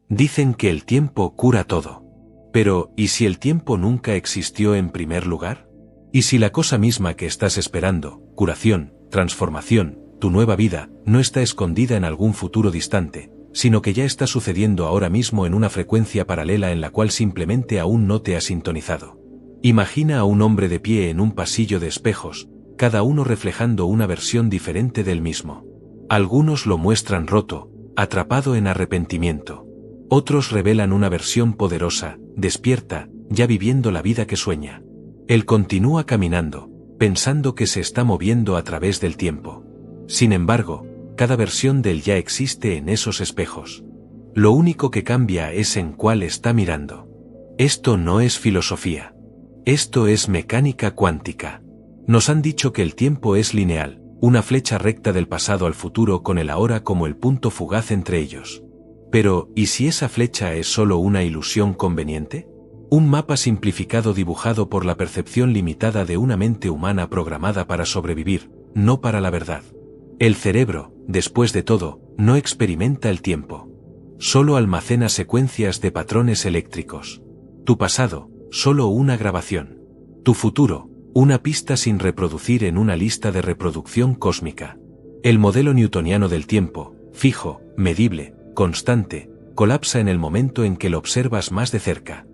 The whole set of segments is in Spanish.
Dicen que el tiempo cura todo. Pero, ¿y si el tiempo nunca existió en primer lugar? ¿Y si la cosa misma que estás esperando, curación, transformación, tu nueva vida, no está escondida en algún futuro distante, sino que ya está sucediendo ahora mismo en una frecuencia paralela en la cual simplemente aún no te has sintonizado? Imagina a un hombre de pie en un pasillo de espejos, cada uno reflejando una versión diferente del mismo. Algunos lo muestran roto, atrapado en arrepentimiento. Otros revelan una versión poderosa, despierta, ya viviendo la vida que sueña. Él continúa caminando, pensando que se está moviendo a través del tiempo. Sin embargo, cada versión del ya existe en esos espejos. Lo único que cambia es en cuál está mirando. Esto no es filosofía. Esto es mecánica cuántica. Nos han dicho que el tiempo es lineal, una flecha recta del pasado al futuro con el ahora como el punto fugaz entre ellos. Pero, ¿y si esa flecha es solo una ilusión conveniente? Un mapa simplificado dibujado por la percepción limitada de una mente humana programada para sobrevivir, no para la verdad. El cerebro, después de todo, no experimenta el tiempo. Solo almacena secuencias de patrones eléctricos. Tu pasado, solo una grabación. Tu futuro, una pista sin reproducir en una lista de reproducción cósmica. El modelo newtoniano del tiempo, fijo, medible, constante, colapsa en el momento en que lo observas más de cerca.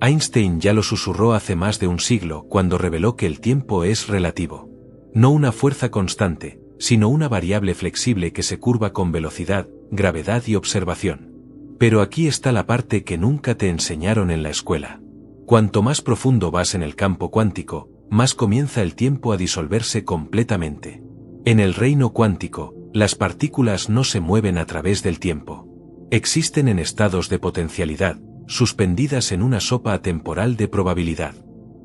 Einstein ya lo susurró hace más de un siglo cuando reveló que el tiempo es relativo. No una fuerza constante, sino una variable flexible que se curva con velocidad, gravedad y observación. Pero aquí está la parte que nunca te enseñaron en la escuela. Cuanto más profundo vas en el campo cuántico, más comienza el tiempo a disolverse completamente. En el reino cuántico, las partículas no se mueven a través del tiempo. Existen en estados de potencialidad, suspendidas en una sopa atemporal de probabilidad.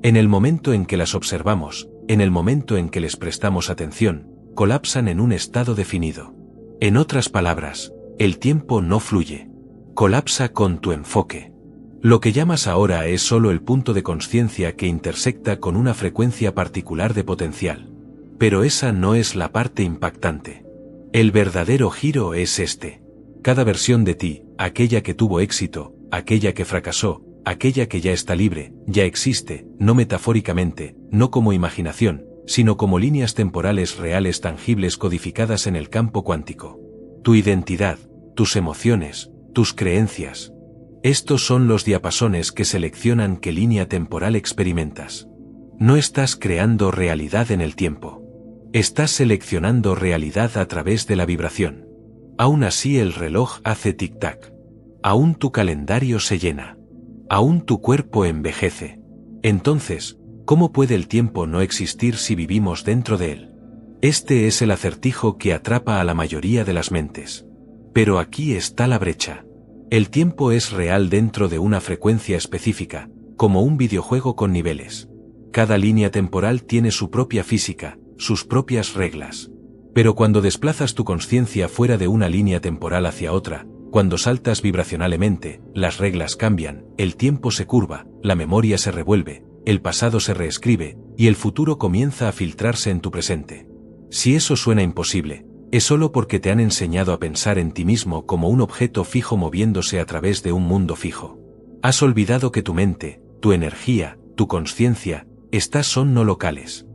En el momento en que las observamos, en el momento en que les prestamos atención, colapsan en un estado definido. En otras palabras, el tiempo no fluye. Colapsa con tu enfoque. Lo que llamas ahora es solo el punto de consciencia que intersecta con una frecuencia particular de potencial. Pero esa no es la parte impactante. El verdadero giro es este. Cada versión de ti, aquella que tuvo éxito, aquella que fracasó, aquella que ya está libre, ya existe, no metafóricamente, no como imaginación, sino como líneas temporales reales tangibles codificadas en el campo cuántico. Tu identidad, tus emociones, tus creencias. Estos son los diapasones que seleccionan qué línea temporal experimentas. No estás creando realidad en el tiempo. Estás seleccionando realidad a través de la vibración. Aún así el reloj hace tic-tac. Aún tu calendario se llena. Aún tu cuerpo envejece. Entonces, ¿cómo puede el tiempo no existir si vivimos dentro de él? Este es el acertijo que atrapa a la mayoría de las mentes. Pero aquí está la brecha. El tiempo es real dentro de una frecuencia específica, como un videojuego con niveles. Cada línea temporal tiene su propia física, sus propias reglas. Pero cuando desplazas tu consciencia fuera de una línea temporal hacia otra, cuando saltas vibracionalmente, las reglas cambian, el tiempo se curva, la memoria se revuelve, el pasado se reescribe, y el futuro comienza a filtrarse en tu presente. Si eso suena imposible, es solo porque te han enseñado a pensar en ti mismo como un objeto fijo moviéndose a través de un mundo fijo. Has olvidado que tu mente, tu energía, tu consciencia, estas son no locales.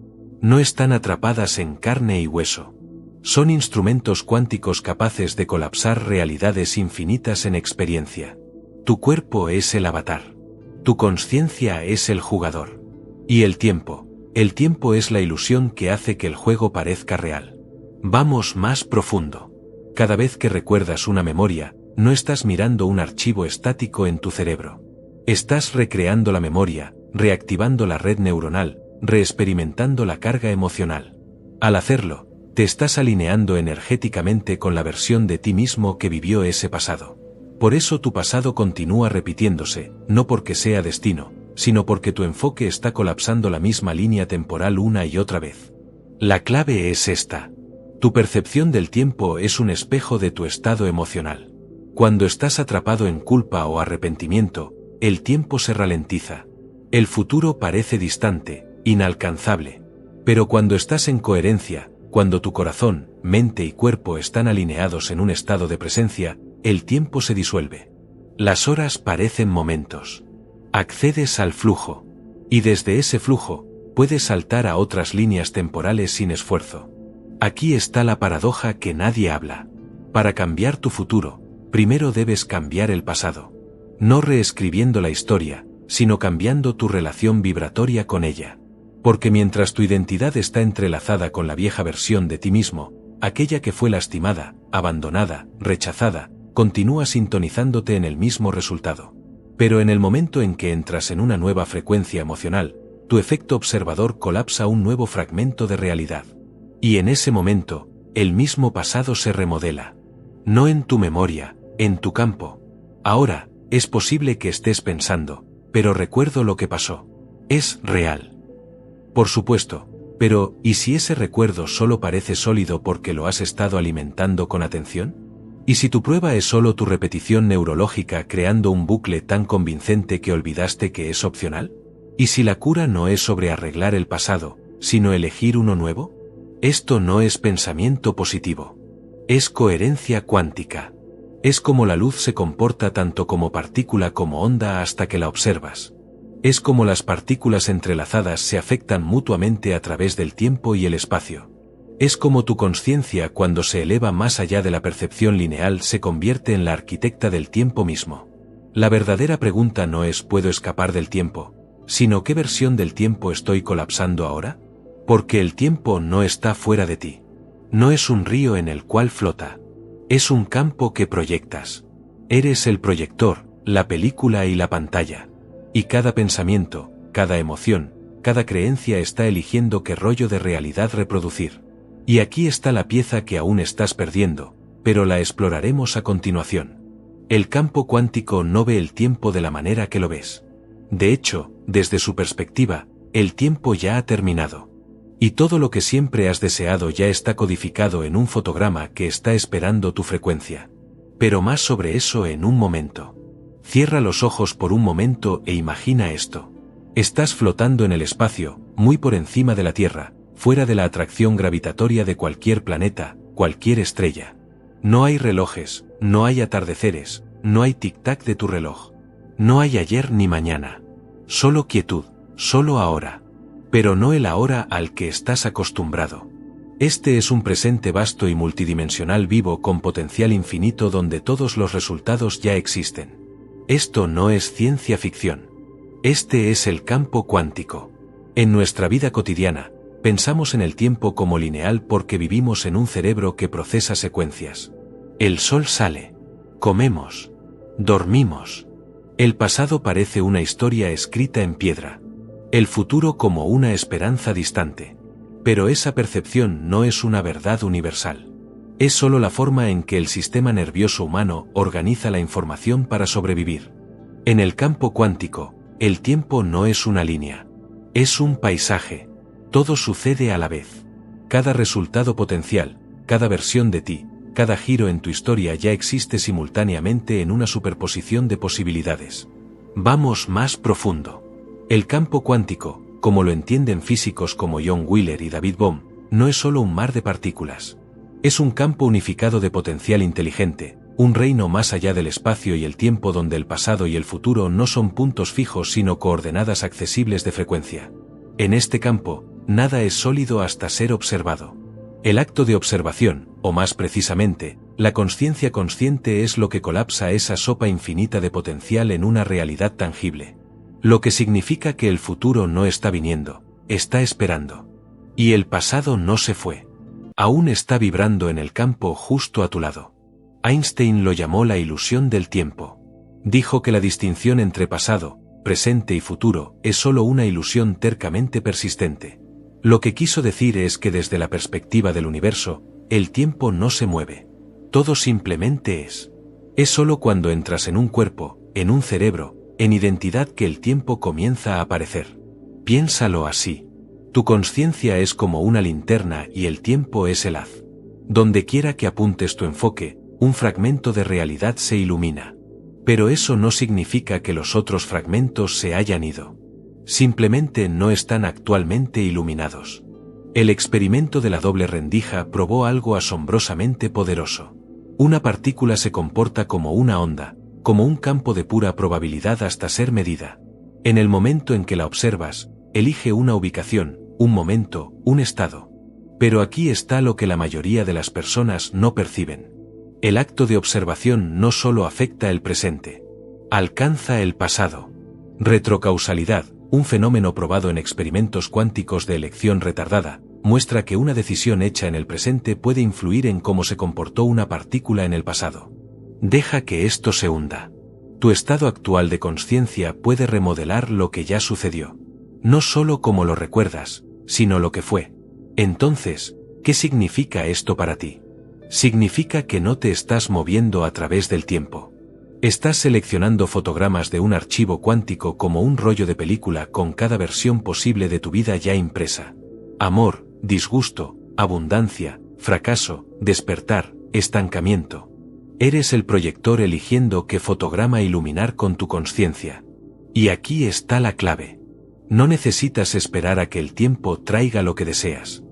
No están atrapadas en carne y hueso. Son instrumentos cuánticos capaces de colapsar realidades infinitas en experiencia. Tu cuerpo es el avatar. Tu consciencia es el jugador. Y el tiempo es la ilusión que hace que el juego parezca real. Vamos más profundo. Cada vez que recuerdas una memoria, no estás mirando un archivo estático en tu cerebro. Estás recreando la memoria, reactivando la red neuronal, reexperimentando la carga emocional. Al hacerlo, te estás alineando energéticamente con la versión de ti mismo que vivió ese pasado. Por eso tu pasado continúa repitiéndose, no porque sea destino, sino porque tu enfoque está colapsando la misma línea temporal una y otra vez. La clave es esta. Tu percepción del tiempo es un espejo de tu estado emocional. Cuando estás atrapado en culpa o arrepentimiento, el tiempo se ralentiza. El futuro parece distante, inalcanzable. Pero cuando estás en coherencia, cuando tu corazón, mente y cuerpo están alineados en un estado de presencia, el tiempo se disuelve. Las horas parecen momentos. Accedes al flujo. Y desde ese flujo, puedes saltar a otras líneas temporales sin esfuerzo. Aquí está la paradoja que nadie habla. Para cambiar tu futuro, primero debes cambiar el pasado. No reescribiendo la historia, sino cambiando tu relación vibratoria con ella. Porque mientras tu identidad está entrelazada con la vieja versión de ti mismo, aquella que fue lastimada, abandonada, rechazada, continúa sintonizándote en el mismo resultado. Pero en el momento en que entras en una nueva frecuencia emocional, tu efecto observador colapsa un nuevo fragmento de realidad. Y en ese momento, el mismo pasado se remodela. No en tu memoria, en tu campo. Ahora, es posible que estés pensando, pero recuerdo lo que pasó. Es real. Por supuesto, pero ¿y si ese recuerdo solo parece sólido porque lo has estado alimentando con atención? ¿Y si tu prueba es solo tu repetición neurológica creando un bucle tan convincente que olvidaste que es opcional? ¿Y si la cura no es sobre arreglar el pasado, sino elegir uno nuevo? Esto no es pensamiento positivo. Es coherencia cuántica. Es como la luz se comporta tanto como partícula como onda hasta que la observas. Es como las partículas entrelazadas se afectan mutuamente a través del tiempo y el espacio. Es como tu conciencia cuando se eleva más allá de la percepción lineal se convierte en la arquitecta del tiempo mismo. La verdadera pregunta no es ¿puedo escapar del tiempo?, sino ¿qué versión del tiempo estoy colapsando ahora? Porque el tiempo no está fuera de ti. No es un río en el cual flota. Es un campo que proyectas. Eres el proyector, la película y la pantalla. Y cada pensamiento, cada emoción, cada creencia está eligiendo qué rollo de realidad reproducir. Y aquí está la pieza que aún estás perdiendo, pero la exploraremos a continuación. El campo cuántico no ve el tiempo de la manera que lo ves. De hecho, desde su perspectiva, el tiempo ya ha terminado. Y todo lo que siempre has deseado ya está codificado en un fotograma que está esperando tu frecuencia. Pero más sobre eso en un momento. Cierra los ojos por un momento e imagina esto. Estás flotando en el espacio, muy por encima de la Tierra, fuera de la atracción gravitatoria de cualquier planeta, cualquier estrella. No hay relojes, no hay atardeceres, no hay tic-tac de tu reloj. No hay ayer ni mañana. Solo quietud, solo ahora. Pero no el ahora al que estás acostumbrado. Este es un presente vasto y multidimensional vivo con potencial infinito donde todos los resultados ya existen. Esto no es ciencia ficción. Este es el campo cuántico. En nuestra vida cotidiana, pensamos en el tiempo como lineal porque vivimos en un cerebro que procesa secuencias. El sol sale. Comemos. Dormimos. El pasado parece una historia escrita en piedra. El futuro como una esperanza distante. Pero esa percepción no es una verdad universal. Es solo la forma en que el sistema nervioso humano organiza la información para sobrevivir. En el campo cuántico, el tiempo no es una línea. Es un paisaje. Todo sucede a la vez. Cada resultado potencial, cada versión de ti, cada giro en tu historia ya existe simultáneamente en una superposición de posibilidades. Vamos más profundo. El campo cuántico, como lo entienden físicos como John Wheeler y David Bohm, no es solo un mar de partículas. Es un campo unificado de potencial inteligente, un reino más allá del espacio y el tiempo donde el pasado y el futuro no son puntos fijos sino coordenadas accesibles de frecuencia. En este campo, nada es sólido hasta ser observado. El acto de observación, o más precisamente, la conciencia consciente es lo que colapsa esa sopa infinita de potencial en una realidad tangible. Lo que significa que el futuro no está viniendo, está esperando. Y el pasado no se fue. Aún está vibrando en el campo justo a tu lado. Einstein lo llamó la ilusión del tiempo. Dijo que la distinción entre pasado, presente y futuro es solo una ilusión tercamente persistente. Lo que quiso decir es que desde la perspectiva del universo, el tiempo no se mueve. Todo simplemente es. Es solo cuando entras en un cuerpo, en un cerebro, en identidad que el tiempo comienza a aparecer. Piénsalo así. Tu conciencia es como una linterna y el tiempo es el haz. Donde quiera que apuntes tu enfoque, un fragmento de realidad se ilumina. Pero eso no significa que los otros fragmentos se hayan ido. Simplemente no están actualmente iluminados. El experimento de la doble rendija probó algo asombrosamente poderoso. Una partícula se comporta como una onda, como un campo de pura probabilidad hasta ser medida. En el momento en que la observas, elige una ubicación, un momento, un estado. Pero aquí está lo que la mayoría de las personas no perciben. El acto de observación no solo afecta el presente, alcanza el pasado. Retrocausalidad, un fenómeno probado en experimentos cuánticos de elección retardada, muestra que una decisión hecha en el presente puede influir en cómo se comportó una partícula en el pasado. Deja que esto se hunda. Tu estado actual de conciencia puede remodelar lo que ya sucedió. No solo como lo recuerdas, sino lo que fue. Entonces, ¿qué significa esto para ti? Significa que no te estás moviendo a través del tiempo. Estás seleccionando fotogramas de un archivo cuántico como un rollo de película con cada versión posible de tu vida ya impresa. Amor, disgusto, abundancia, fracaso, despertar, estancamiento. Eres el proyector eligiendo qué fotograma iluminar con tu conciencia. Y aquí está la clave. No necesitas esperar a que el tiempo traiga lo que deseas.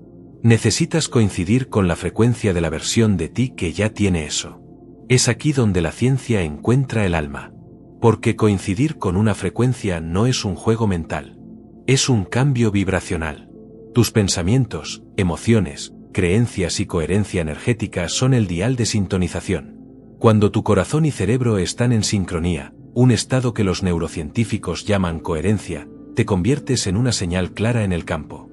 Necesitas coincidir con la frecuencia de la versión de ti que ya tiene eso. Es aquí donde la ciencia encuentra el alma. Porque coincidir con una frecuencia no es un juego mental. Es un cambio vibracional. Tus pensamientos, emociones, creencias y coherencia energética son el dial de sintonización. Cuando tu corazón y cerebro están en sincronía, un estado que los neurocientíficos llaman coherencia, te conviertes en una señal clara en el campo.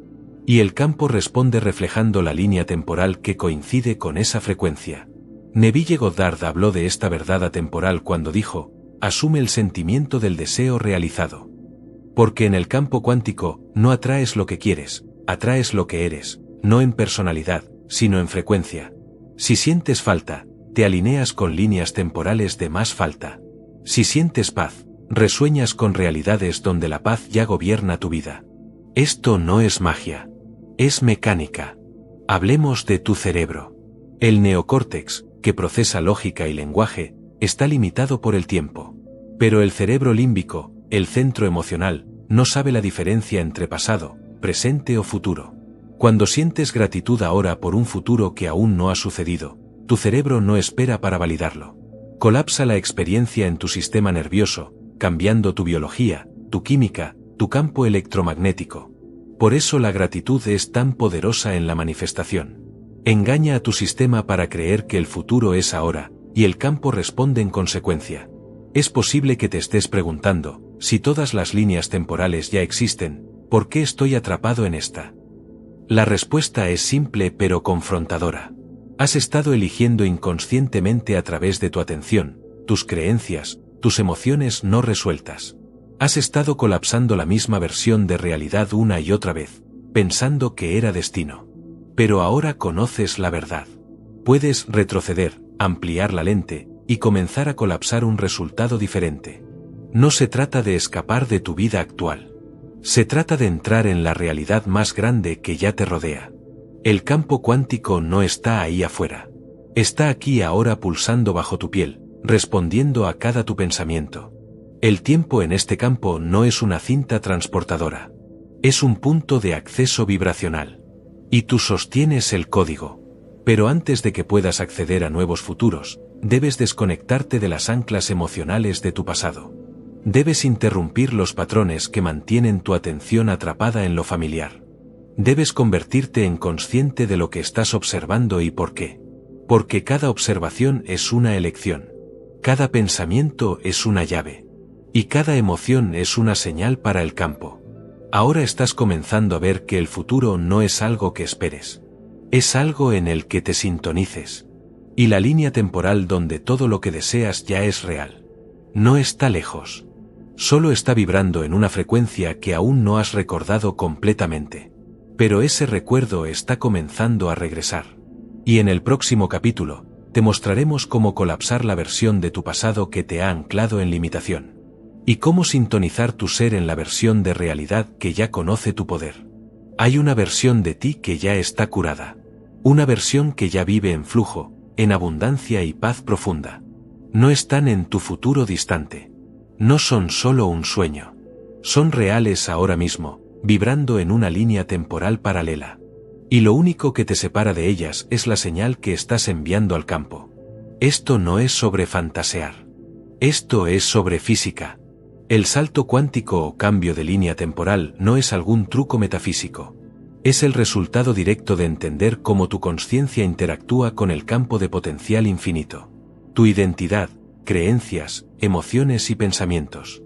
Y el campo responde reflejando la línea temporal que coincide con esa frecuencia. Neville Goddard habló de esta verdad atemporal cuando dijo: asume el sentimiento del deseo realizado. Porque en el campo cuántico, no atraes lo que quieres, atraes lo que eres, no en personalidad, sino en frecuencia. Si sientes falta, te alineas con líneas temporales de más falta. Si sientes paz, resueñas con realidades donde la paz ya gobierna tu vida. Esto no es magia. Es mecánica. Hablemos de tu cerebro. El neocórtex, que procesa lógica y lenguaje, está limitado por el tiempo. Pero el cerebro límbico, el centro emocional, no sabe la diferencia entre pasado, presente o futuro. Cuando sientes gratitud ahora por un futuro que aún no ha sucedido, tu cerebro no espera para validarlo. Colapsa la experiencia en tu sistema nervioso, cambiando tu biología, tu química, tu campo electromagnético. Por eso la gratitud es tan poderosa en la manifestación. Engaña a tu sistema para creer que el futuro es ahora, y el campo responde en consecuencia. Es posible que te estés preguntando, si todas las líneas temporales ya existen, ¿por qué estoy atrapado en esta? La respuesta es simple pero confrontadora. Has estado eligiendo inconscientemente a través de tu atención, tus creencias, tus emociones no resueltas. Has estado colapsando la misma versión de realidad una y otra vez, pensando que era destino. Pero ahora conoces la verdad. Puedes retroceder, ampliar la lente, y comenzar a colapsar un resultado diferente. No se trata de escapar de tu vida actual. Se trata de entrar en la realidad más grande que ya te rodea. El campo cuántico no está ahí afuera. Está aquí ahora pulsando bajo tu piel, respondiendo a cada tu pensamiento. El tiempo en este campo no es una cinta transportadora. Es un punto de acceso vibracional. Y tú sostienes el código. Pero antes de que puedas acceder a nuevos futuros, debes desconectarte de las anclas emocionales de tu pasado. Debes interrumpir los patrones que mantienen tu atención atrapada en lo familiar. Debes convertirte en consciente de lo que estás observando y por qué. Porque cada observación es una elección. Cada pensamiento es una llave. Y cada emoción es una señal para el campo. Ahora estás comenzando a ver que el futuro no es algo que esperes. Es algo en el que te sintonices. Y la línea temporal donde todo lo que deseas ya es real. No está lejos. Solo está vibrando en una frecuencia que aún no has recordado completamente. Pero ese recuerdo está comenzando a regresar. Y en el próximo capítulo, te mostraremos cómo colapsar la versión de tu pasado que te ha anclado en limitación. Y cómo sintonizar tu ser en la versión de realidad que ya conoce tu poder. Hay una versión de ti que ya está curada. Una versión que ya vive en flujo, en abundancia y paz profunda. No están en tu futuro distante. No son solo un sueño. Son reales ahora mismo, vibrando en una línea temporal paralela. Y lo único que te separa de ellas es la señal que estás enviando al campo. Esto no es sobre fantasear. Esto es sobre física. El salto cuántico o cambio de línea temporal no es algún truco metafísico. Es el resultado directo de entender cómo tu consciencia interactúa con el campo de potencial infinito. Tu identidad, creencias, emociones y pensamientos.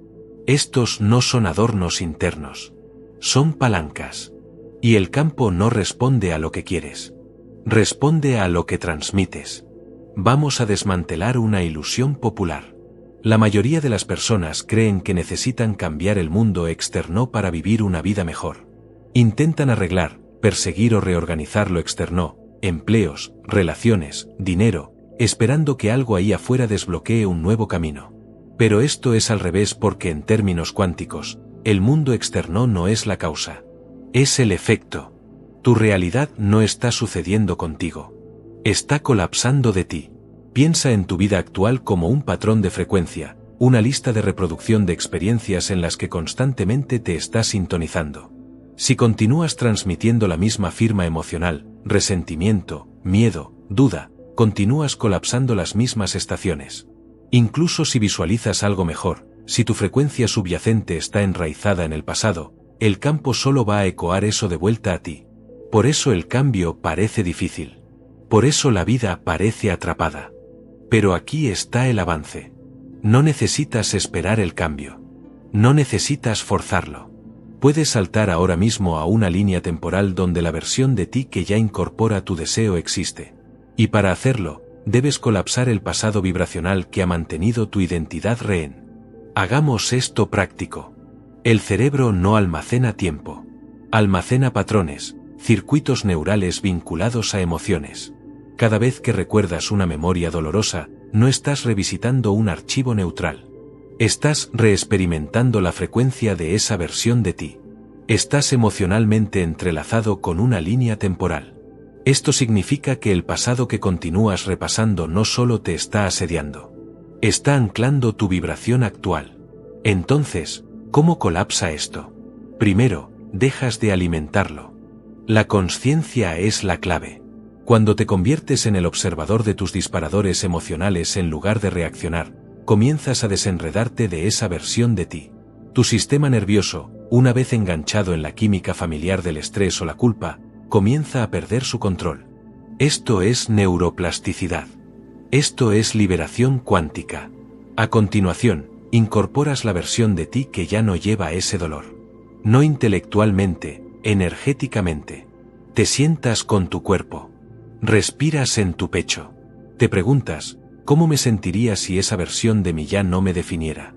Estos no son adornos internos. Son palancas. Y el campo no responde a lo que quieres. Responde a lo que transmites. Vamos a desmantelar una ilusión popular. La mayoría de las personas creen que necesitan cambiar el mundo externo para vivir una vida mejor. Intentan arreglar, perseguir o reorganizar lo externo, empleos, relaciones, dinero, esperando que algo ahí afuera desbloquee un nuevo camino. Pero esto es al revés porque en términos cuánticos, el mundo externo no es la causa. Es el efecto. Tu realidad no está sucediendo contigo. Está colapsando de ti. Piensa en tu vida actual como un patrón de frecuencia, una lista de reproducción de experiencias en las que constantemente te estás sintonizando. Si continúas transmitiendo la misma firma emocional, resentimiento, miedo, duda, continúas colapsando las mismas estaciones. Incluso si visualizas algo mejor, si tu frecuencia subyacente está enraizada en el pasado, el campo solo va a ecoar eso de vuelta a ti. Por eso el cambio parece difícil. Por eso la vida parece atrapada. Pero aquí está el avance. No necesitas esperar el cambio. No necesitas forzarlo. Puedes saltar ahora mismo a una línea temporal donde la versión de ti que ya incorpora tu deseo existe. Y para hacerlo, debes colapsar el pasado vibracional que ha mantenido tu identidad rehén. Hagamos esto práctico. El cerebro no almacena tiempo. Almacena patrones, circuitos neurales vinculados a emociones. Cada vez que recuerdas una memoria dolorosa, no estás revisitando un archivo neutral. Estás reexperimentando la frecuencia de esa versión de ti. Estás emocionalmente entrelazado con una línea temporal. Esto significa que el pasado que continúas repasando no solo te está asediando. Está anclando tu vibración actual. Entonces, ¿cómo colapsa esto? Primero, dejas de alimentarlo. La consciencia es la clave. Cuando te conviertes en el observador de tus disparadores emocionales en lugar de reaccionar, comienzas a desenredarte de esa versión de ti. Tu sistema nervioso, una vez enganchado en la química familiar del estrés o la culpa, comienza a perder su control. Esto es neuroplasticidad. Esto es liberación cuántica. A continuación, incorporas la versión de ti que ya no lleva ese dolor. No intelectualmente, energéticamente. Te sientas con tu cuerpo. Respiras en tu pecho. Te preguntas, ¿cómo me sentiría si esa versión de mí ya no me definiera?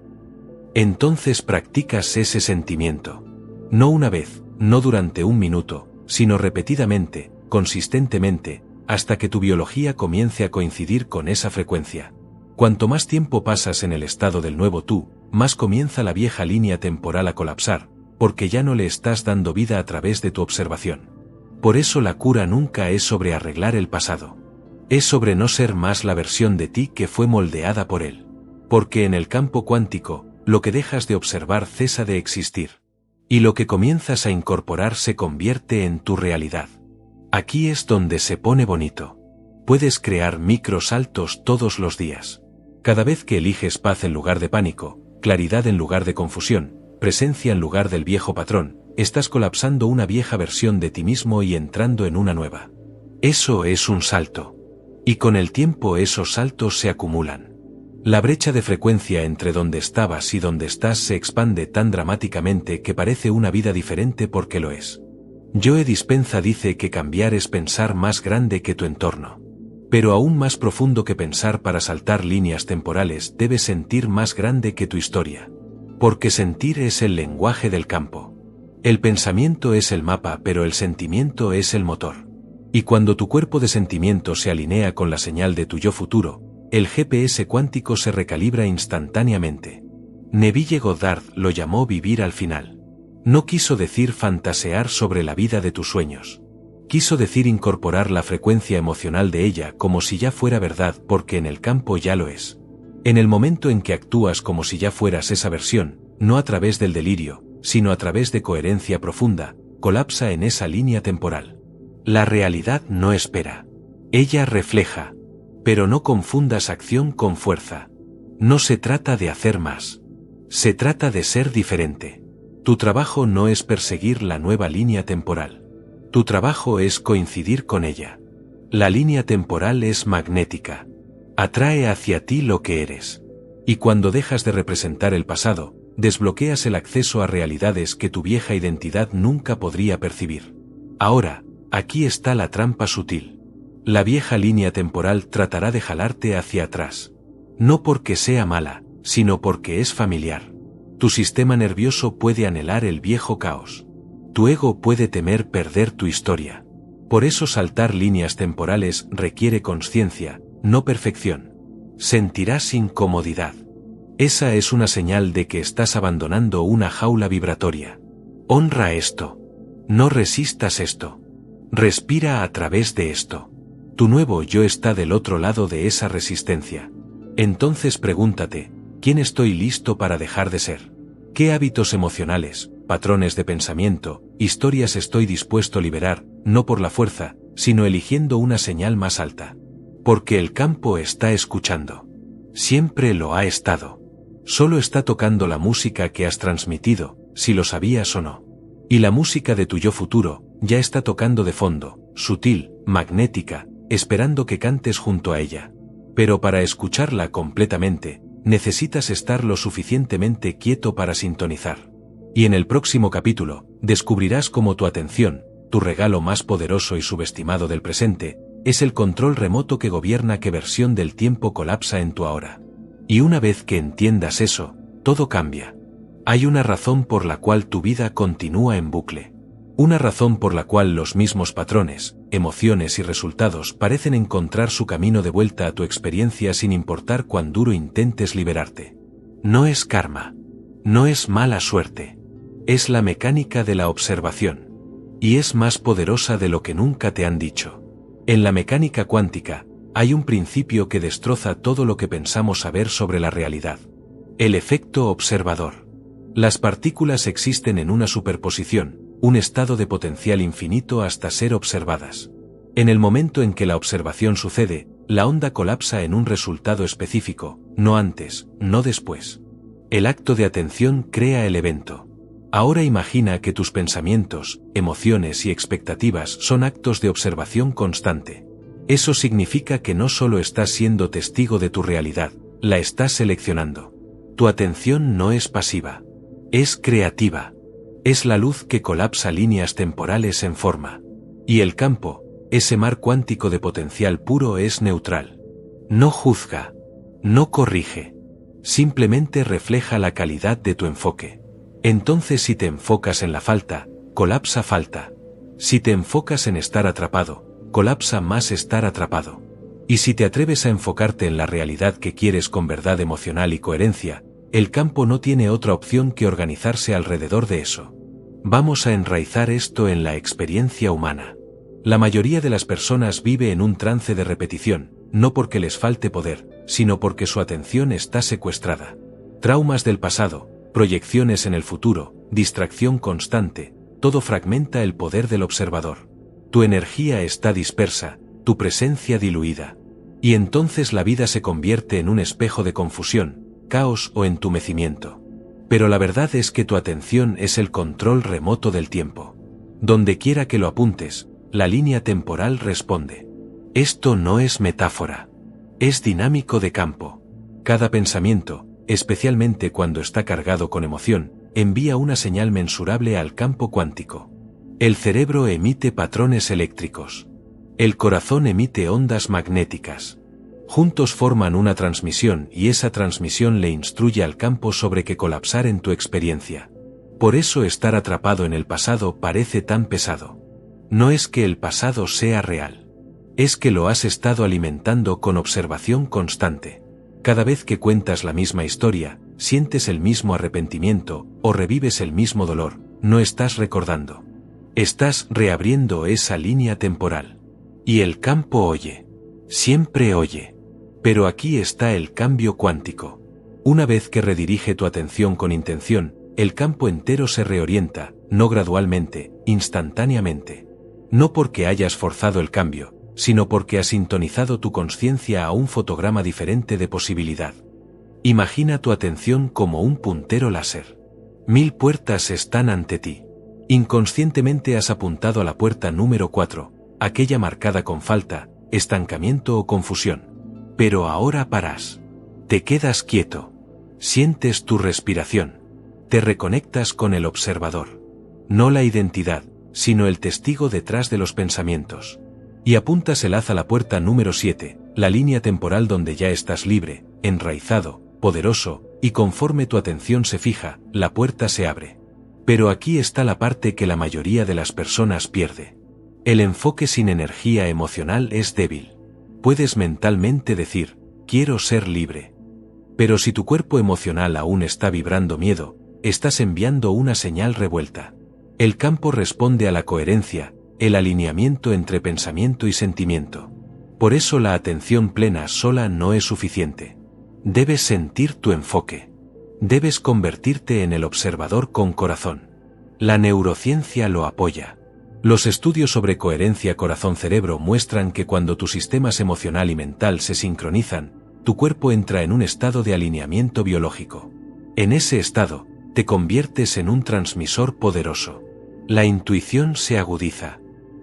Entonces practicas ese sentimiento. No una vez, no durante un minuto, sino repetidamente, consistentemente, hasta que tu biología comience a coincidir con esa frecuencia. Cuanto más tiempo pasas en el estado del nuevo tú, más comienza la vieja línea temporal a colapsar, porque ya no le estás dando vida a través de tu observación. Por eso la cura nunca es sobre arreglar el pasado. Es sobre no ser más la versión de ti que fue moldeada por él. Porque en el campo cuántico, lo que dejas de observar cesa de existir. Y lo que comienzas a incorporar se convierte en tu realidad. Aquí es donde se pone bonito. Puedes crear microsaltos todos los días. Cada vez que eliges paz en lugar de pánico, claridad en lugar de confusión, presencia en lugar del viejo patrón, estás colapsando una vieja versión de ti mismo y entrando en una nueva. Eso es un salto. Y con el tiempo esos saltos se acumulan. La brecha de frecuencia entre donde estabas y donde estás se expande tan dramáticamente que parece una vida diferente porque lo es. Joe Dispenza dice que cambiar es pensar más grande que tu entorno. Pero aún más profundo que pensar para saltar líneas temporales, debes sentir más grande que tu historia. Porque sentir es el lenguaje del campo. El pensamiento es el mapa, pero el sentimiento es el motor. Y cuando tu cuerpo de sentimiento se alinea con la señal de tu yo futuro, el GPS cuántico se recalibra instantáneamente. Neville Goddard lo llamó vivir al final. No quiso decir fantasear sobre la vida de tus sueños. Quiso decir incorporar la frecuencia emocional de ella como si ya fuera verdad, porque en el campo ya lo es. En el momento en que actúas como si ya fueras esa versión, no a través del delirio, sino a través de coherencia profunda, colapsa en esa línea temporal. La realidad no espera. Ella refleja. Pero no confundas acción con fuerza. No se trata de hacer más. Se trata de ser diferente. Tu trabajo no es perseguir la nueva línea temporal. Tu trabajo es coincidir con ella. La línea temporal es magnética. Atrae hacia ti lo que eres. Y cuando dejas de representar el pasado, desbloqueas el acceso a realidades que tu vieja identidad nunca podría percibir. Ahora, aquí está la trampa sutil. La vieja línea temporal tratará de jalarte hacia atrás. No porque sea mala, sino porque es familiar. Tu sistema nervioso puede anhelar el viejo caos. Tu ego puede temer perder tu historia. Por eso saltar líneas temporales requiere consciencia, no perfección. Sentirás incomodidad. Esa es una señal de que estás abandonando una jaula vibratoria. Honra esto. No resistas esto. Respira a través de esto. Tu nuevo yo está del otro lado de esa resistencia. Entonces pregúntate, ¿quién estoy listo para dejar de ser? ¿Qué hábitos emocionales, patrones de pensamiento, historias estoy dispuesto a liberar, no por la fuerza, sino eligiendo una señal más alta? Porque el campo está escuchando. Siempre lo ha estado. Solo está tocando la música que has transmitido, si lo sabías o no. Y la música de tu yo futuro, ya está tocando de fondo, sutil, magnética, esperando que cantes junto a ella. Pero para escucharla completamente, necesitas estar lo suficientemente quieto para sintonizar. Y en el próximo capítulo, descubrirás cómo tu atención, tu regalo más poderoso y subestimado del presente, es el control remoto que gobierna qué versión del tiempo colapsa en tu ahora. Y una vez que entiendas eso, todo cambia. Hay una razón por la cual tu vida continúa en bucle. Una razón por la cual los mismos patrones, emociones y resultados parecen encontrar su camino de vuelta a tu experiencia sin importar cuán duro intentes liberarte. No es karma. No es mala suerte. Es la mecánica de la observación. Y es más poderosa de lo que nunca te han dicho. En la mecánica cuántica, hay un principio que destroza todo lo que pensamos saber sobre la realidad. El efecto observador. Las partículas existen en una superposición, un estado de potencial infinito hasta ser observadas. En el momento en que la observación sucede, la onda colapsa en un resultado específico, no antes, no después. El acto de atención crea el evento. Ahora imagina que tus pensamientos, emociones y expectativas son actos de observación constante. Eso significa que no solo estás siendo testigo de tu realidad, la estás seleccionando. Tu atención no es pasiva. Es creativa. Es la luz que colapsa líneas temporales en forma. Y el campo, ese mar cuántico de potencial puro, es neutral. No juzga. No corrige. Simplemente refleja la calidad de tu enfoque. Entonces si te enfocas en la falta, colapsa falta. Si te enfocas en estar atrapado, colapsa más estar atrapado. Y si te atreves a enfocarte en la realidad que quieres con verdad emocional y coherencia, el campo no tiene otra opción que organizarse alrededor de eso. Vamos a enraizar esto en la experiencia humana. La mayoría de las personas vive en un trance de repetición, no porque les falte poder, sino porque su atención está secuestrada. Traumas del pasado, proyecciones en el futuro, distracción constante, todo fragmenta el poder del observador. Tu energía está dispersa, tu presencia diluida. Y entonces la vida se convierte en un espejo de confusión, caos o entumecimiento. Pero la verdad es que tu atención es el control remoto del tiempo. Donde quiera que lo apuntes, la línea temporal responde. Esto no es metáfora. Es dinámico de campo. Cada pensamiento, especialmente cuando está cargado con emoción, envía una señal mensurable al campo cuántico. El cerebro emite patrones eléctricos. El corazón emite ondas magnéticas. Juntos forman una transmisión y esa transmisión le instruye al campo sobre qué colapsar en tu experiencia. Por eso estar atrapado en el pasado parece tan pesado. No es que el pasado sea real. Es que lo has estado alimentando con observación constante. Cada vez que cuentas la misma historia, sientes el mismo arrepentimiento o revives el mismo dolor, no estás recordando. Estás reabriendo esa línea temporal. Y el campo oye. Siempre oye. Pero aquí está el cambio cuántico. Una vez que redirige tu atención con intención, el campo entero se reorienta, no gradualmente, instantáneamente. No porque hayas forzado el cambio, sino porque has sintonizado tu conciencia a un fotograma diferente de posibilidad. Imagina tu atención como un puntero láser. 1000 puertas están ante ti. Inconscientemente has apuntado a la puerta número 4, aquella marcada con falta, estancamiento o confusión. Pero ahora paras. Te quedas quieto. Sientes tu respiración. Te reconectas con el observador. No la identidad, sino el testigo detrás de los pensamientos. Y apuntas el haz a la puerta número 7, la línea temporal donde ya estás libre, enraizado, poderoso, y conforme tu atención se fija, la puerta se abre. Pero aquí está la parte que la mayoría de las personas pierde. El enfoque sin energía emocional es débil. Puedes mentalmente decir, quiero ser libre. Pero si tu cuerpo emocional aún está vibrando miedo, estás enviando una señal revuelta. El campo responde a la coherencia, el alineamiento entre pensamiento y sentimiento. Por eso la atención plena sola no es suficiente. Debes sentir tu enfoque. Debes convertirte en el observador con corazón. La neurociencia lo apoya. Los estudios sobre coherencia corazón-cerebro muestran que cuando tus sistemas emocional y mental se sincronizan, tu cuerpo entra en un estado de alineamiento biológico. En ese estado, te conviertes en un transmisor poderoso. La intuición se agudiza.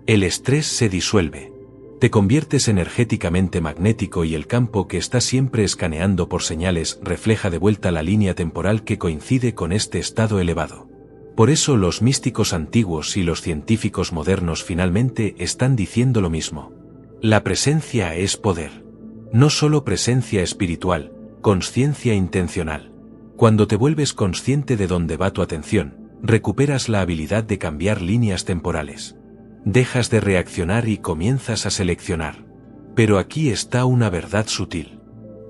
El estrés se disuelve. Te conviertes energéticamente magnético y el campo que está siempre escaneando por señales refleja de vuelta la línea temporal que coincide con este estado elevado. Por eso los místicos antiguos y los científicos modernos finalmente están diciendo lo mismo. La presencia es poder. No solo presencia espiritual, consciencia intencional. Cuando te vuelves consciente de dónde va tu atención, recuperas la habilidad de cambiar líneas temporales. Dejas de reaccionar y comienzas a seleccionar. Pero aquí está una verdad sutil.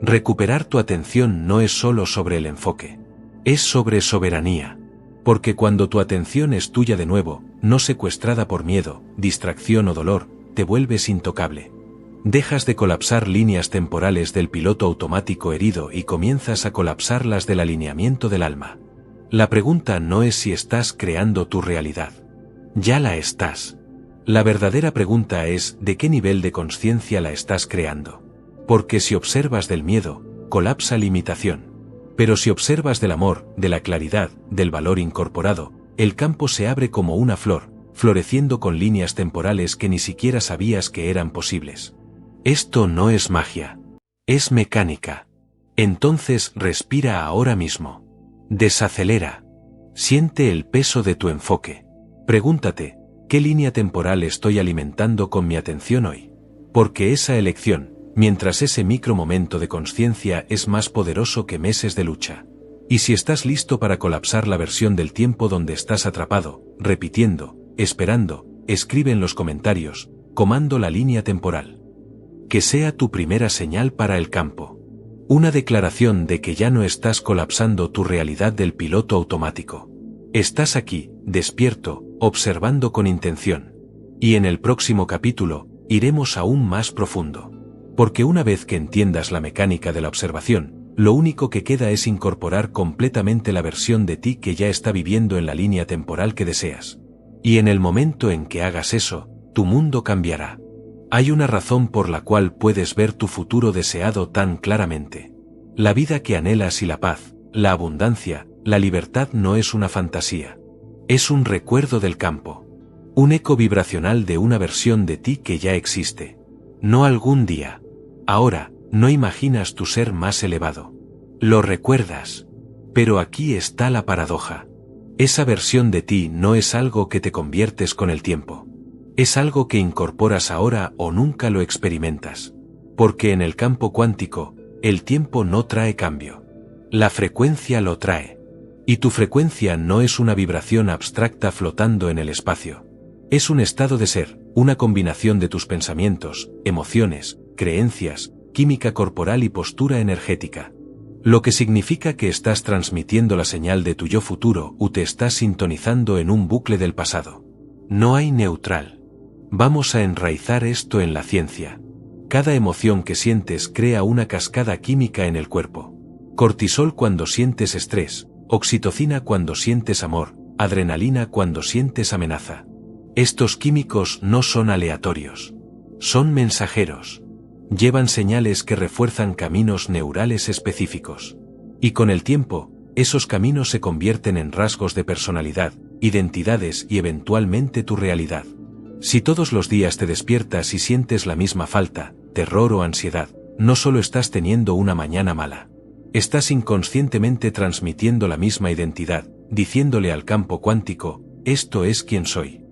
Recuperar tu atención no es solo sobre el enfoque. Es sobre soberanía. Porque cuando tu atención es tuya de nuevo, no secuestrada por miedo, distracción o dolor, te vuelves intocable. Dejas de colapsar líneas temporales del piloto automático herido y comienzas a colapsar las del alineamiento del alma. La pregunta no es si estás creando tu realidad. Ya la estás. La verdadera pregunta es ¿de qué nivel de conciencia la estás creando? Porque si observas del miedo, colapsa limitación. Pero si observas del amor, de la claridad, del valor incorporado, el campo se abre como una flor, floreciendo con líneas temporales que ni siquiera sabías que eran posibles. Esto no es magia. Es mecánica. Entonces respira ahora mismo. Desacelera. Siente el peso de tu enfoque. Pregúntate, ¿qué línea temporal estoy alimentando con mi atención hoy? Porque esa elección, mientras ese micromomento de conciencia es más poderoso que meses de lucha. Y si estás listo para colapsar la versión del tiempo donde estás atrapado, repitiendo, esperando, escribe en los comentarios, comando la línea temporal. Que sea tu primera señal para el campo. Una declaración de que ya no estás colapsando tu realidad del piloto automático. Estás aquí, despierto, observando con intención. Y en el próximo capítulo, iremos aún más profundo. Porque una vez que entiendas la mecánica de la observación, lo único que queda es incorporar completamente la versión de ti que ya está viviendo en la línea temporal que deseas. Y en el momento en que hagas eso, tu mundo cambiará. Hay una razón por la cual puedes ver tu futuro deseado tan claramente. La vida que anhelas y la paz, la abundancia, la libertad no es una fantasía. Es un recuerdo del campo. Un eco vibracional de una versión de ti que ya existe. No algún día. Ahora, no imaginas tu ser más elevado. Lo recuerdas. Pero aquí está la paradoja. Esa versión de ti no es algo que te conviertes con el tiempo. Es algo que incorporas ahora o nunca lo experimentas. Porque en el campo cuántico, el tiempo no trae cambio. La frecuencia lo trae. Y tu frecuencia no es una vibración abstracta flotando en el espacio. Es un estado de ser, una combinación de tus pensamientos, emociones, creencias, química corporal y postura energética. Lo que significa que estás transmitiendo la señal de tu yo futuro o te estás sintonizando en un bucle del pasado. No hay neutral. Vamos a enraizar esto en la ciencia. Cada emoción que sientes crea una cascada química en el cuerpo. Cortisol cuando sientes estrés, oxitocina cuando sientes amor, adrenalina cuando sientes amenaza. Estos químicos no son aleatorios. Son mensajeros. Llevan señales que refuerzan caminos neurales específicos. Y con el tiempo, esos caminos se convierten en rasgos de personalidad, identidades y eventualmente tu realidad. Si todos los días te despiertas y sientes la misma falta, terror o ansiedad, no solo estás teniendo una mañana mala. Estás inconscientemente transmitiendo la misma identidad, diciéndole al campo cuántico, esto es quien soy.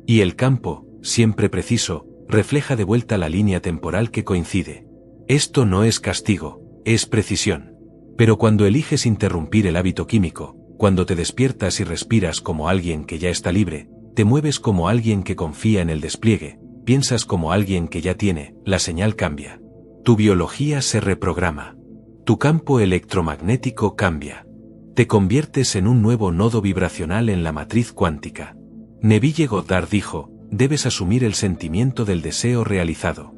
Y el campo, siempre preciso, refleja de vuelta la línea temporal que coincide. Esto no es castigo, es precisión. Pero cuando eliges interrumpir el hábito químico, cuando te despiertas y respiras como alguien que ya está libre, te mueves como alguien que confía en el despliegue, piensas como alguien que ya tiene, la señal cambia. Tu biología se reprograma. Tu campo electromagnético cambia. Te conviertes en un nuevo nodo vibracional en la matriz cuántica. Neville Goddard dijo, debes asumir el sentimiento del deseo realizado.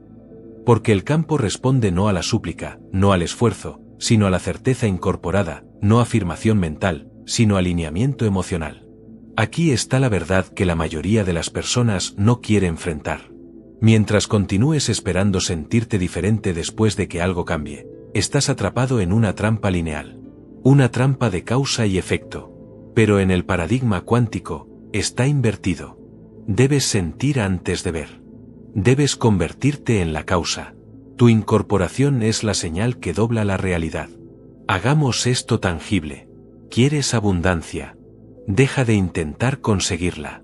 Porque el campo responde no a la súplica, no al esfuerzo, sino a la certeza incorporada, no afirmación mental, sino alineamiento emocional. Aquí está la verdad que la mayoría de las personas no quiere enfrentar. Mientras continúes esperando sentirte diferente después de que algo cambie, estás atrapado en una trampa lineal. Una trampa de causa y efecto. Pero en el paradigma cuántico, está invertido. Debes sentir antes de ver. Debes convertirte en la causa. Tu incorporación es la señal que dobla la realidad. Hagamos esto tangible. ¿Quieres abundancia? Deja de intentar conseguirla.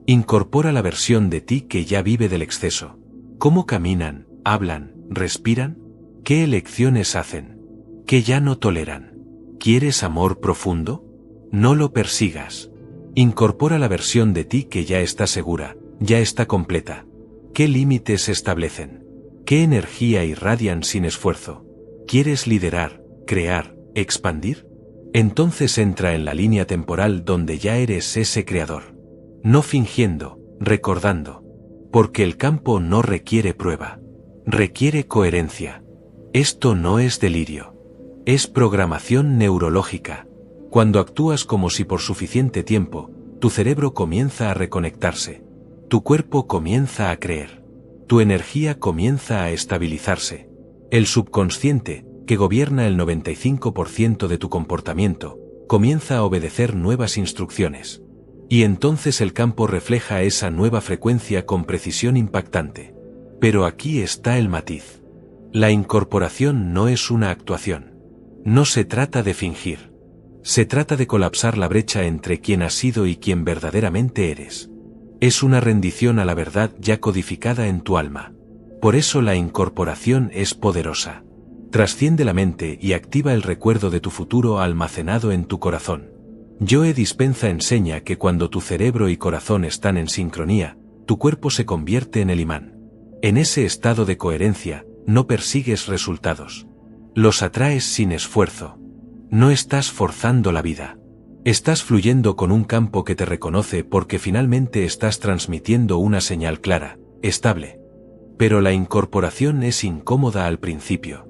Incorpora la versión de ti que ya vive del exceso. ¿Cómo caminan, hablan, respiran? ¿Qué elecciones hacen? ¿Qué ya no toleran? ¿Quieres amor profundo? No lo persigas. Incorpora la versión de ti que ya está segura, ya está completa. ¿Qué límites establecen? ¿Qué energía irradian sin esfuerzo? ¿Quieres liderar, crear, expandir? Entonces entra en la línea temporal donde ya eres ese creador. No fingiendo, recordando. Porque el campo no requiere prueba. Requiere coherencia. Esto no es delirio. Es programación neurológica. Cuando actúas como si por suficiente tiempo, tu cerebro comienza a reconectarse. Tu cuerpo comienza a creer. Tu energía comienza a estabilizarse. El subconsciente, que gobierna el 95% de tu comportamiento, comienza a obedecer nuevas instrucciones. Y entonces el campo refleja esa nueva frecuencia con precisión impactante. Pero aquí está el matiz. La incorporación no es una actuación. No se trata de fingir. Se trata de colapsar la brecha entre quien has sido y quien verdaderamente eres. Es una rendición a la verdad ya codificada en tu alma. Por eso la incorporación es poderosa. Trasciende la mente y activa el recuerdo de tu futuro almacenado en tu corazón. Joe Dispenza enseña que cuando tu cerebro y corazón están en sincronía, tu cuerpo se convierte en el imán. En ese estado de coherencia, no persigues resultados. Los atraes sin esfuerzo. No estás forzando la vida. Estás fluyendo con un campo que te reconoce porque finalmente estás transmitiendo una señal clara, estable. Pero la incorporación es incómoda al principio.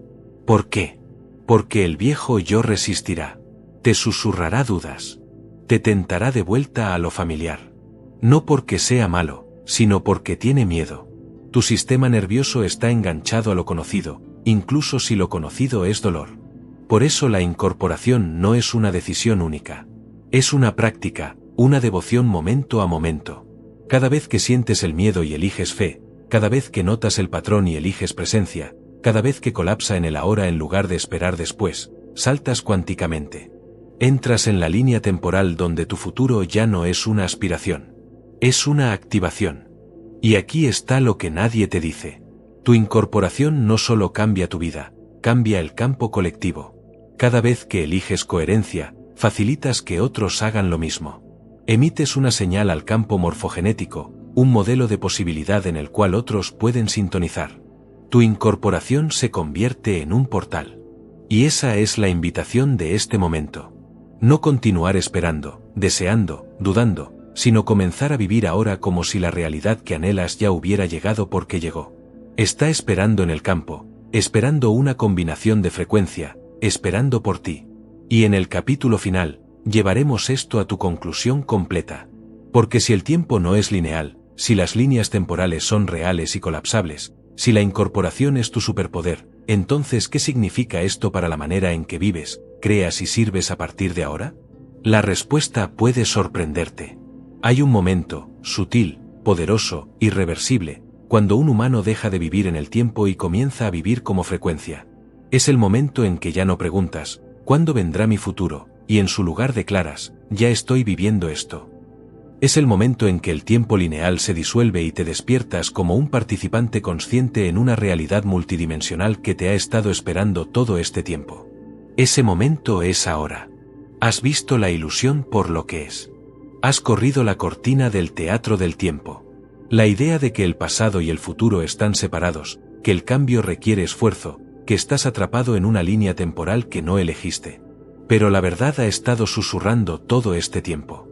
¿Por qué? Porque el viejo yo resistirá. Te susurrará dudas. Te tentará de vuelta a lo familiar. No porque sea malo, sino porque tiene miedo. Tu sistema nervioso está enganchado a lo conocido, incluso si lo conocido es dolor. Por eso la incorporación no es una decisión única. Es una práctica, una devoción momento a momento. Cada vez que sientes el miedo y eliges fe, cada vez que notas el patrón y eliges presencia, cada vez que colapsa en el ahora en lugar de esperar después, saltas cuánticamente. Entras en la línea temporal donde tu futuro ya no es una aspiración. Es una activación. Y aquí está lo que nadie te dice. Tu incorporación no solo cambia tu vida, cambia el campo colectivo. Cada vez que eliges coherencia, facilitas que otros hagan lo mismo. Emites una señal al campo morfogenético, un modelo de posibilidad en el cual otros pueden sintonizar. Tu incorporación se convierte en un portal. Y esa es la invitación de este momento. No continuar esperando, deseando, dudando, sino comenzar a vivir ahora como si la realidad que anhelas ya hubiera llegado porque llegó. Está esperando en el campo, esperando una combinación de frecuencia, esperando por ti. Y en el capítulo final, llevaremos esto a tu conclusión completa. Porque si el tiempo no es lineal, si las líneas temporales son reales y colapsables, si la incorporación es tu superpoder, entonces ¿qué significa esto para la manera en que vives, creas y sirves a partir de ahora? La respuesta puede sorprenderte. Hay un momento, sutil, poderoso, irreversible, cuando un humano deja de vivir en el tiempo y comienza a vivir como frecuencia. Es el momento en que ya no preguntas, ¿cuándo vendrá mi futuro?, y en su lugar declaras, ya estoy viviendo esto. Es el momento en que el tiempo lineal se disuelve y te despiertas como un participante consciente en una realidad multidimensional que te ha estado esperando todo este tiempo. Ese momento es ahora. Has visto la ilusión por lo que es. Has corrido la cortina del teatro del tiempo. La idea de que el pasado y el futuro están separados, que el cambio requiere esfuerzo, que estás atrapado en una línea temporal que no elegiste. Pero la verdad ha estado susurrando todo este tiempo.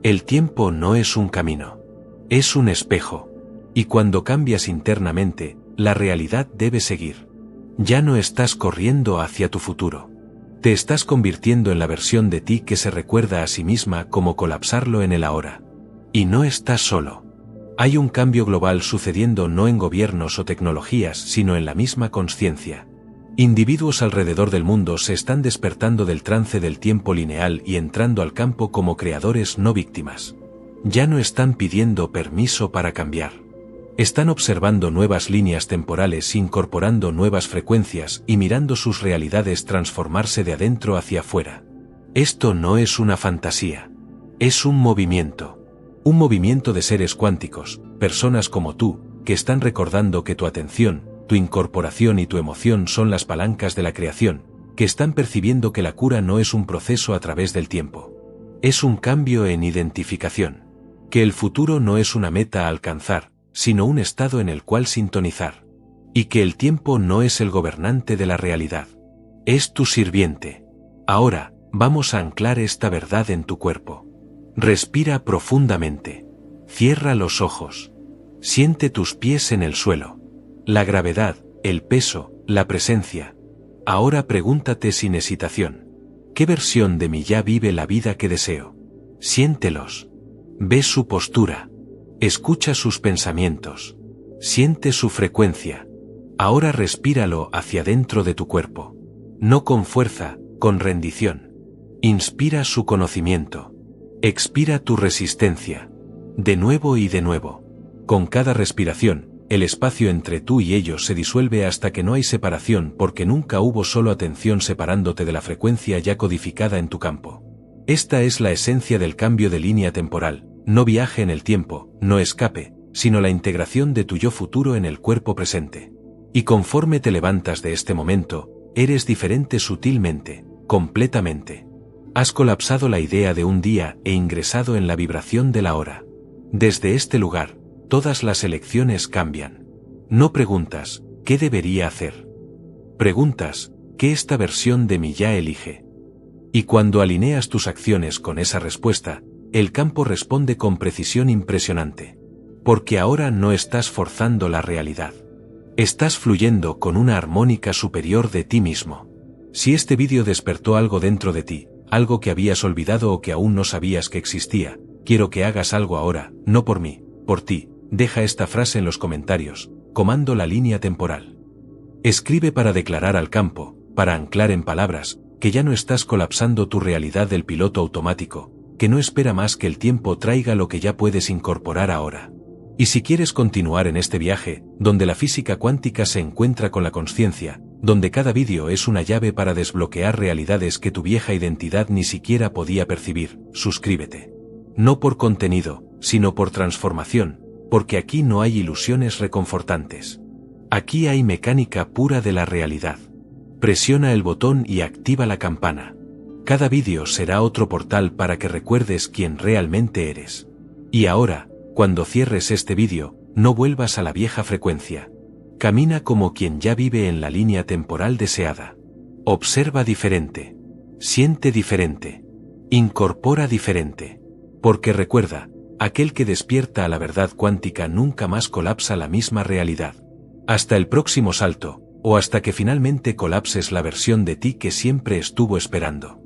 El tiempo no es un camino. Es un espejo. Y cuando cambias internamente, la realidad debe seguir. Ya no estás corriendo hacia tu futuro. Te estás convirtiendo en la versión de ti que se recuerda a sí misma como colapsarlo en el ahora. Y no estás solo. Hay un cambio global sucediendo no en gobiernos o tecnologías, sino en la misma consciencia. Individuos alrededor del mundo se están despertando del trance del tiempo lineal y entrando al campo como creadores no víctimas. Ya no están pidiendo permiso para cambiar. Están observando nuevas líneas temporales, incorporando nuevas frecuencias y mirando sus realidades transformarse de adentro hacia afuera. Esto no es una fantasía. Es un movimiento. Un movimiento de seres cuánticos, personas como tú, que están recordando que tu atención, tu incorporación y tu emoción son las palancas de la creación, que están percibiendo que la cura no es un proceso a través del tiempo. Es un cambio en identificación. Que el futuro no es una meta a alcanzar, sino un estado en el cual sintonizar. Y que el tiempo no es el gobernante de la realidad. Es tu sirviente. Ahora, vamos a anclar esta verdad en tu cuerpo. Respira profundamente. Cierra los ojos. Siente tus pies en el suelo. La gravedad, el peso, la presencia. Ahora pregúntate sin hesitación. ¿Qué versión de mí ya vive la vida que deseo? Siéntelos. Ve su postura. Escucha sus pensamientos. Siente su frecuencia. Ahora respíralo hacia dentro de tu cuerpo. No con fuerza, con rendición. Inspira su conocimiento. Expira tu resistencia. De nuevo y de nuevo. Con cada respiración, el espacio entre tú y ellos se disuelve hasta que no hay separación porque nunca hubo solo atención separándote de la frecuencia ya codificada en tu campo. Esta es la esencia del cambio de línea temporal, no viaje en el tiempo, no escape, sino la integración de tu yo futuro en el cuerpo presente. Y conforme te levantas de este momento, eres diferente sutilmente, completamente. Has colapsado la idea de un día e ingresado en la vibración de la hora. Desde este lugar, todas las elecciones cambian. No preguntas, ¿qué debería hacer? Preguntas, ¿qué esta versión de mí ya elige? Y cuando alineas tus acciones con esa respuesta, el campo responde con precisión impresionante. Porque ahora no estás forzando la realidad. Estás fluyendo con una armónica superior de ti mismo. Si este vídeo despertó algo dentro de ti, algo que habías olvidado o que aún no sabías que existía, quiero que hagas algo ahora, no por mí, por ti. Deja esta frase en los comentarios, comando la línea temporal. Escribe para declarar al campo, para anclar en palabras, que ya no estás colapsando tu realidad del piloto automático, que no espera más que el tiempo traiga lo que ya puedes incorporar ahora. Y si quieres continuar en este viaje, donde la física cuántica se encuentra con la consciencia, donde cada vídeo es una llave para desbloquear realidades que tu vieja identidad ni siquiera podía percibir, suscríbete. No por contenido, sino por transformación. Porque aquí no hay ilusiones reconfortantes. Aquí hay mecánica pura de la realidad. Presiona el botón y activa la campana. Cada vídeo será otro portal para que recuerdes quién realmente eres. Y ahora, cuando cierres este vídeo, no vuelvas a la vieja frecuencia. Camina como quien ya vive en la línea temporal deseada. Observa diferente. Siente diferente. Incorpora diferente. Porque recuerda, aquel que despierta a la verdad cuántica nunca más colapsa la misma realidad. Hasta el próximo salto, o hasta que finalmente colapses la versión de ti que siempre estuvo esperando.